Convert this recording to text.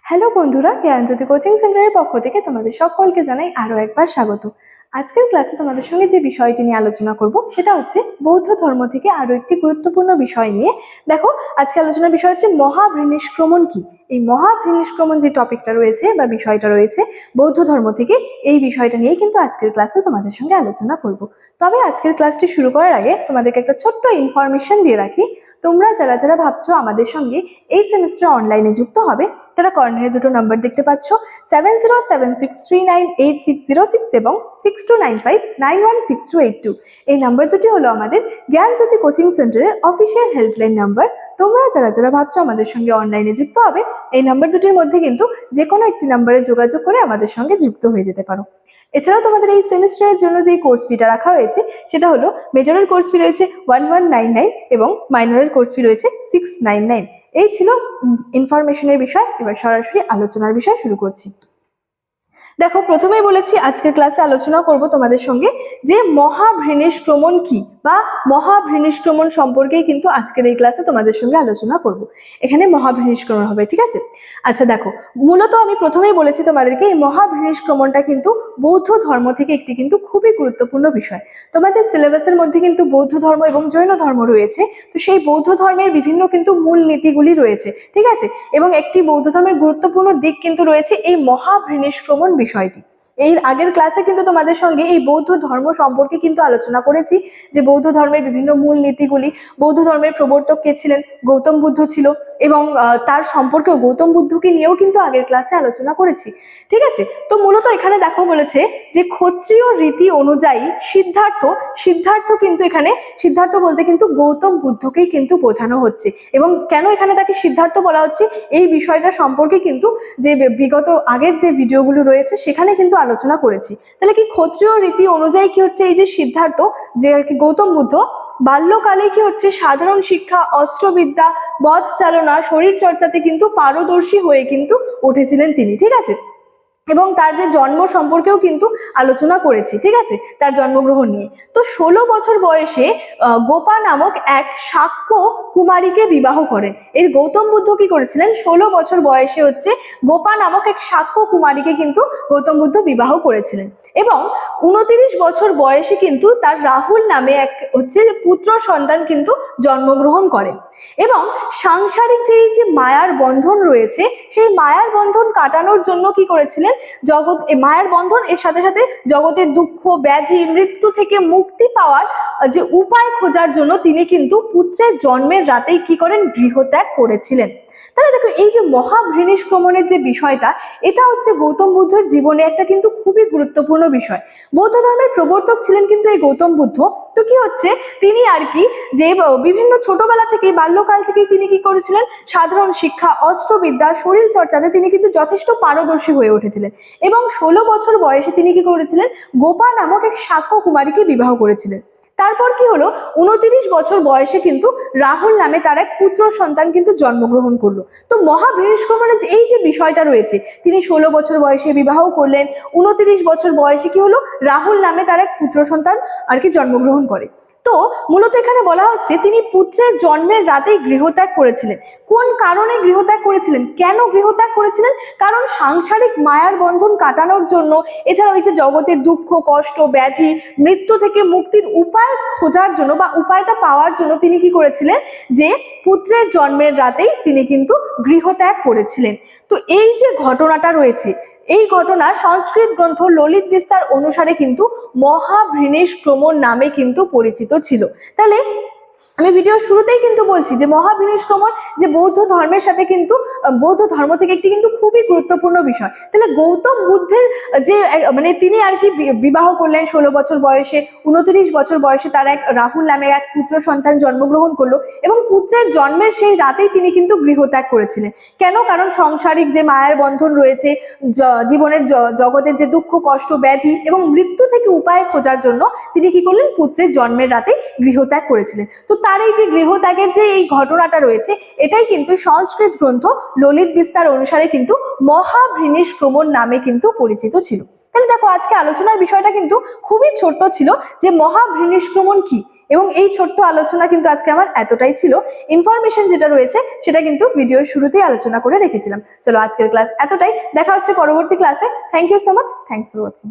Hello বন্ধুরা, জ্ঞানজ্যোতি coaching সেন্টারের পক্ষ থেকে তোমাদের সকলকে জানাই আরো একবার স্বাগত। আজকের ক্লাসে তোমাদের সঙ্গে যে বিষয়টি নিয়ে আলোচনা করব সেটা হচ্ছে বৌদ্ধ ধর্ম থেকে আরো একটি গুরুত্বপূর্ণ বিষয় নিয়ে। দেখো, আজকে আলোচনার বিষয় হচ্ছে মহাবৃনিষ্ক্রমণ কি। এই মহাবৃনিষ্ক্রমণ যে টপিকটা রয়েছে বা বিষয়টা রয়েছে বৌদ্ধ ধর্ম থেকে, এই বিষয়টা নিয়ে কিন্তু আজকের ক্লাসে তোমাদের সঙ্গে আলোচনা করব। তবে আজকের ক্লাসটি শুরু করার আগে তোমাদেরকে একটা ছোট্ট ইনফরমেশন দিয়ে রাখি। তোমরা যারা যারা ভাবছো আমাদের সঙ্গে এই সেমিস্টার অনলাইনে যুক্ত হবে, তারা কর্নারে দুটো নাম্বার দেখতে পাচ্ছ, 7076398606 এবং 6295916282। এই নাম্বার দুটি হলো আমাদের জ্ঞানজ্যোতি কোচিং সেন্টারের অফিসিয়াল হেল্পলাইন নাম্বার। তোমরা যারা যারা ভাবছো আমাদের সঙ্গে অনলাইনে যুক্ত হবে, এই নাম্বার দুটির মধ্যে কিন্তু যে কোনো একটি নাম্বারে যোগাযোগ করে আমাদের সঙ্গে যুক্ত হয়ে যেতে পারো। এছাড়াও তোমাদের এই সেমিস্টারের জন্য যে কোর্স ফিটা রাখা হয়েছে সেটা হলো মেজরের কোর্স ফি রয়েছে 1199 এবং মাইনরের কোর্স ফি রয়েছে 699। এই ছিল ইনফরমেশনের বিষয়। এবার সরাসরি আলোচনার বিষয় শুরু করছি। দেখো, প্রথমেই বলেছি আজকের ক্লাসে আলোচনা করব তোমাদের সঙ্গে যে মহাবৃনিষ্ক্রমণ কি বা মহাবৃনিষ্ক্রমণ সম্পর্কেই কিন্তু আজকের এই ক্লাসে তোমাদের সঙ্গে আলোচনা করব। এখানে মহাবৃনিষ্ক্রমণ হবে, ঠিক আছে? আচ্ছা দেখো, মূলত আমি প্রথমেই বলেছি তোমাদেরকে এই মহাবৃনিষ্ক্রমণটা কিন্তু বৌদ্ধ ধর্ম থেকে একটি কিন্তু খুবই গুরুত্বপূর্ণ বিষয়। তোমাদের সিলেবাসের মধ্যে কিন্তু বৌদ্ধ ধর্ম এবং জৈন ধর্ম রয়েছে। তো সেই বৌদ্ধ ধর্মের বিভিন্ন কিন্তু মূল নীতিগুলি রয়েছে, ঠিক আছে? এবং একটি বৌদ্ধ ধর্মের গুরুত্বপূর্ণ দিক কিন্তু রয়েছে এই মহাবৃনিষ্ক্রমণ বিষয়টি। এর আগের ক্লাসে কিন্তু তোমাদের সঙ্গে এই বৌদ্ধ ধর্ম সম্পর্কে কিন্তু আলোচনা করেছি, যে বৌদ্ধ ধর্মের বিভিন্ন মূল নীতিগুলি। বৌদ্ধ ধর্মের প্রবর্তক কে ছিলেন? গৌতম বুদ্ধ ছিল, এবং তার সম্পর্কেও গৌতম বুদ্ধকে নিয়েও কিন্তু আগের ক্লাসে আলোচনা করেছি, ঠিক আছে? তো মূলত এখানে দেখো বলেছে যে ক্ষত্রিয় রীতি অনুযায়ী সিদ্ধার্থ কিন্তু এখানে সিদ্ধার্থ বলতে কিন্তু গৌতম বুদ্ধকেই কিন্তু বোঝানো হচ্ছে। এবং কেন এখানে তাকে সিদ্ধার্থ বলা হচ্ছে, এই বিষয়টা সম্পর্কে কিন্তু যে বিগত আগের যে ভিডিওগুলো রয়েছে সেখানে কিন্তু আলোচনা করেছি। তাহলে কি ক্ষত্রিয় রীতি অনুযায়ী কি হচ্ছে, এই যে সিদ্ধার্থ, যে গৌতম বুদ্ধ বাল্যকালে কি হচ্ছে সাধারণ শিক্ষা, অস্ত্রবিদ্যা, পথ চালনা, শরীর চর্চাতে কিন্তু পারদর্শী হয়ে কিন্তু উঠেছিলেন তিনি, ঠিক আছে? এবং তার যে জন্ম সম্পর্কেও কিন্তু আলোচনা করেছি, ঠিক আছে, তার জন্মগ্রহণ নিয়ে। তো 16 বছর বয়সে গোপা নামক এক শাক্য কুমারীকে বিবাহ করেন। এই গৌতম বুদ্ধ কি করেছিলেন, 16 বছর বয়সে হচ্ছে গোপা নামক এক শাক্য কুমারীকে কিন্তু গৌতম বুদ্ধ বিবাহ করেছিলেন। এবং 29 বছর বয়সে কিন্তু তার রাহুল নামে এক হচ্ছে পুত্র সন্তান কিন্তু জন্মগ্রহণ করেন। এবং সাংসারিক যে মায়ার বন্ধন রয়েছে, সেই মায়ার বন্ধন কাটানোর জন্য কি করেছিলেন, মায়ার বন্ধন এর সাথে সাথে জগতের দুঃখ, ব্যাধি, মৃত্যু থেকে মুক্তি পাওয়ার যে উপায় খোঁজার জন্য তিনি কিন্তু পুত্রের জন্মের রাতেই কি করেন, গৃহত্যাগ করেছিলেন। তাহলে দেখো, এই যে মহাবৃনিষ্ক্রমণের যে বিষয়টা, এটা হচ্ছে গৌতম বুদ্ধের জীবনে একটা কিন্তু খুবই গুরুত্বপূর্ণ বিষয়। বৌদ্ধ ধর্মের প্রবর্তক ছিলেন কিন্তু এই গৌতম বুদ্ধ। তো কি হচ্ছে, তিনি আর কি যে বিভিন্ন ছোটবেলা থেকে, বাল্যকাল থেকে তিনি কি করেছিলেন, সাধারণ শিক্ষা, অস্ত্রবিদ্যা, শরীর চর্চাতে তিনি কিন্তু যথেষ্ট পারদর্শী হয়ে উঠেছিলেন। এবং 16 বছর বয়সে তিনি কি করেছিলেন, গোপা নামক এক শাক্য কুমারীকে বিবাহ করেছিলেন। তারপর কি হলো, 29 বছর বয়সে কিন্তু রাহুল নামে তার এক পুত্র সন্তান কিন্তু জন্মগ্রহণ করলো। তো মহাবৃনিষ্ক্রমণের এই যে বিষয়টা রয়েছে, তিনি 16 বছর বয়সে বিবাহ করলেন, 29 বছর বয়সে কি হলো, রাহুল নামে তার এক পুত্র সন্তান আর কি জন্মগ্রহণ করে। তো মূলত এখানে বলা হচ্ছে তিনি পুত্রের জন্মের রাতেই গৃহত্যাগ করেছিলেন। কোন কারণে গৃহত্যাগ করেছিলেন, কেন গৃহত্যাগ করেছিলেন? কারণ সাংসারিক মায়ার বন্ধন কাটানোর জন্য, এছাড়া ওই যে জগতের দুঃখ, কষ্ট, ব্যাধি, মৃত্যু থেকে মুক্তির উপায় খোঁজার জন্য বা উপায়টা পাওয়ার জন্য তিনি কি করেছিলেন, যে পুত্রের জন্মের রাতেই তিনি কিন্তু গৃহত্যাগ করেছিলেন। তো এই যে ঘটনাটা রয়েছে, এই ঘটনা সংস্কৃত গ্রন্থ ললিত বিস্তার অনুসারে কিন্তু মহাবৃনিষ্ক্রমণ নামে কিন্তু পরিচিত ছিল। তাহলে আমি ভিডিও শুরুতেই কিন্তু বলছি যে মহাবৃনিষ্ক্রমণ যে বৌদ্ধ ধর্মের সাথে কিন্তু বৌদ্ধ ধর্ম থেকে একটি কিন্তু খুবই গুরুত্বপূর্ণ বিষয়। তাহলে গৌতম বুদ্ধের যে মানে তিনি আর কি বিবাহ করলেন 16 বছর বয়সে, 29 বছর বয়সে তার এক রাহুল নামের এক পুত্র সন্তান জন্মগ্রহণ করলো, এবং পুত্রের জন্মের সেই রাতেই তিনি কিন্তু গৃহত্যাগ করেছিলেন। কেন? কারণ সংসারিক যে মায়ের বন্ধন রয়েছে, জীবনের জগতের যে দুঃখ, কষ্ট, ব্যাধি এবং মৃত্যু থেকে উপায় খোঁজার জন্য তিনি কি করলেন, পুত্রের জন্মের রাতে গৃহত্যাগ করেছিলেন। তো তার এই যে গৃহত্যাগের যে এই ঘটনাটা রয়েছে, এটাই কিন্তু সংস্কৃত গ্রন্থ ললিত বিস্তার অনুসারে কিন্তু মহাবৃনিষ্ক্রমণ নামে কিন্তু পরিচিত ছিল। তাহলে দেখো আজকে আলোচনার বিষয়টা কিন্তু খুবই ছোট্ট ছিল যে মহাভূনিষ্ক্রমণ কি, এবং এই ছোট্ট আলোচনা কিন্তু আজকে আমার এতটাই ছিল। ইনফরমেশন যেটা রয়েছে সেটা কিন্তু ভিডিওর শুরুতেই আলোচনা করে রেখেছিলাম। চলো আজকের ক্লাস এতটাই, দেখা হচ্ছে পরবর্তী ক্লাসে। Thank you so much, thanks for watching.